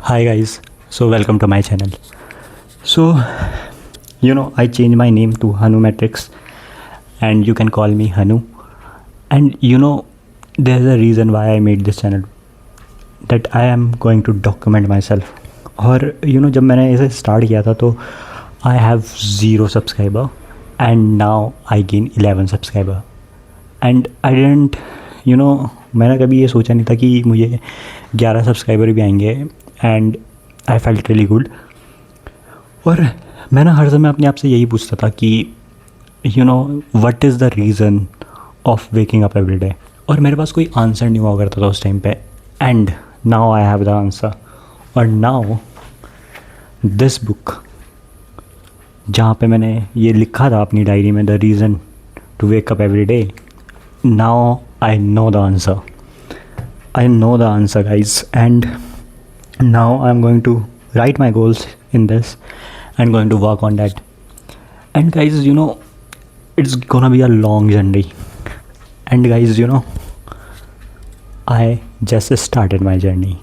Hi guys, so welcome to my channel. So, I changed my name to Hanu Matrix and you can call me Hanu. And there's a reason why I made this channel, that I am going to document myself. और जब मैंने इसे start किया था तो I have zero subscriber and now I gain 11 subscriber and I didn't मैंने कभी ये सोचा नहीं था कि मुझे 11 सब्सक्राइबर भी आएंगे and I felt really good. और मैं हर समय अपने आप से यही पूछता था कि what is the reason of waking up every day. और मेरे पास कोई आंसर नहीं हुआ करता था उस टाइम पे and now I have the answer. और नाउ दिस बुक जहाँ पे मैंने ये लिखा था अपनी डायरी में, the reason to wake up every day, now I know the answer. I know the answer, guys, and now I'm going to write my goals in this and going to work on that. And guys, it's gonna be a long journey. And guys, I just started my journey.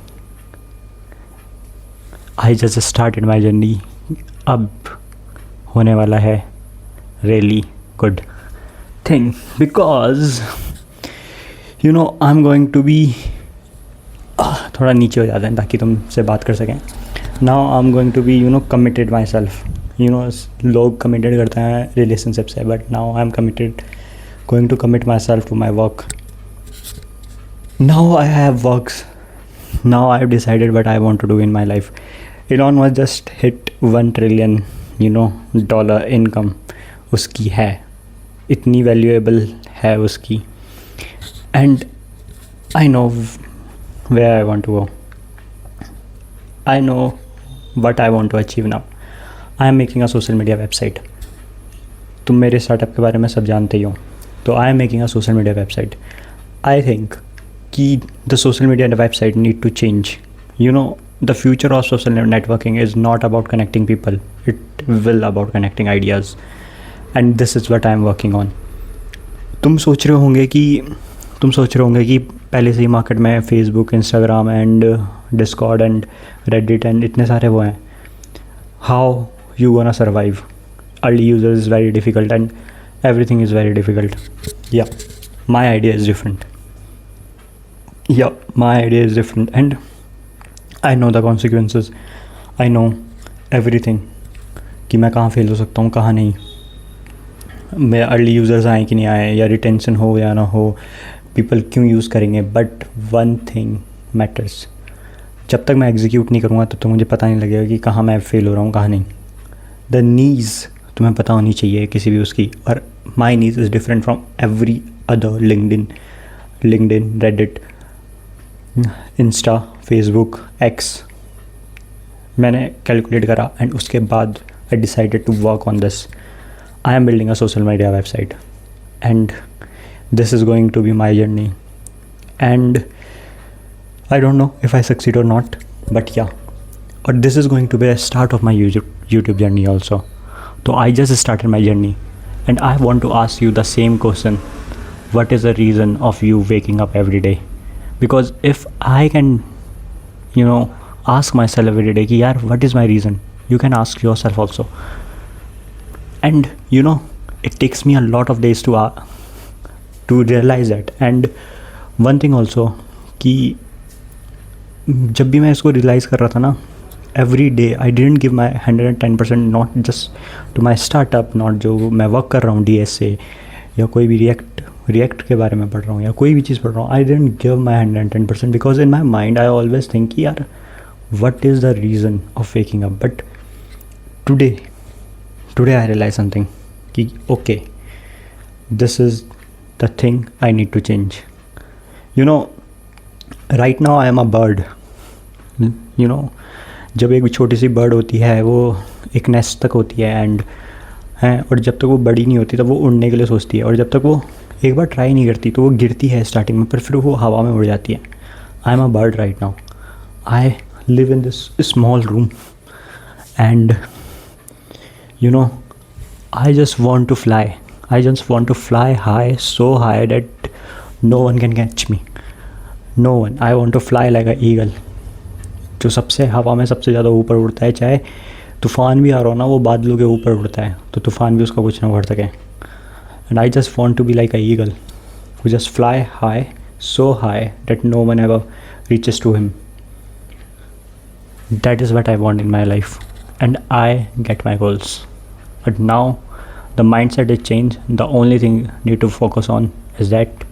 अब होने वाला है really good thing because I'm going to be थोड़ा नीचे हो जाते हैं ताकि तुमसे बात कर सकें. Now I'm going to be committed myself. लोग committed करते हैं relationship से, but now I'm going to commit myself to my work. Now I have works. Now I've decided what I want to do in my life. Elon Musk just hit $1 trillion dollar income. उसकी है, इतनी valuable है उसकी. And I know where I want to go. I know what I want to achieve now. I am making a social media website. तुम मेरे startup के बारे में सब जानते ही हो, तो I am making a social media website. I think कि the social media website need to change. The future of social networking is not about connecting people. It will about connecting ideas. And this is what I am working on. तुम सोच रहे होंगे कि पहले से ही market में Facebook, Instagram and Discord and Reddit and इतने सारे वो हैं. How you gonna survive? Early user is very difficult and everything is very difficult. Yeah my idea is different and I know the consequences. I know everything कि मैं कहाँ fail हो सकता हूँ, कहाँ नहीं. मेरे अर्ली यूज़र्स आए कि नहीं आए, या रिटेंशन हो या ना हो, पीपल क्यों यूज़ करेंगे. बट वन थिंग मैटर्स, जब तक मैं एग्जीक्यूट नहीं करूँगा तब तक मुझे पता नहीं लगेगा कि कहाँ मैं फेल हो रहा हूँ, कहाँ नहीं. द नीज़ तुम्हें पता होनी चाहिए किसी भी उसकी. और my needs is different from every other. LinkedIn, Reddit, Insta, Facebook, X. मैंने कैलकुलेट करा एंड उसके बाद I decided to work on this. I am building a social media website and this is going to be my journey, and I don't know if I succeed or not, but yeah, or this is going to be a start of my YouTube journey also. So I just started my journey and I want to ask you the same question. What is the reason of you waking up every day? Because if I can ask myself every day कि यार what is my reason, you can ask yourself also. And it takes me a lot of days to realize that. And one thing also कि जब भी मैं इसको realise कर रहा था ना, every day I didn't give my 110%, not just to my startup, not जो मैं वर्क कर रहा हूँ DS से, या कोई भी रिएक्ट के बारे में पढ़ रहा हूँ या कोई भी चीज़ पढ़ रहा हूँ. I didn't give my 110% because in my mind I always think कि यार what is the reason of waking up. But today I realized something कि okay, this is the thing I need to change. Right now I am a bird. जब एक छोटी सी bird होती है वो एक नेस्ट तक होती है एंड और जब तक वो बड़ी नहीं होती तब वो उड़ने के लिए सोचती है, और जब तक वो एक बार ट्राई नहीं करती तो वो गिरती है स्टार्टिंग में, पर फिर वो हवा में उड़ जाती है. I am a bird right now. I live in this small room and I just want to fly. I just want to fly high, so high that no one can catch me. No one. I want to fly like an eagle. जो सबसे हवा में सबसे ज़्यादा ऊपर उड़ता है, चाहे तूफ़ान भी आ रहा हो ना, वो बादलों के ऊपर उड़ता है, तो तूफ़ान भी उसका कुछ ना कर सके। And I just want to be like a eagle who just fly high, so high that no one ever reaches to him. That is what I want in my life, and I get my goals. But now the mindset is changed. The only thing need to focus on is that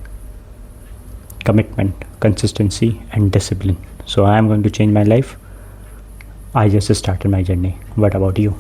commitment, consistency, and discipline. So I am going to change my life. I just started my journey. What about you?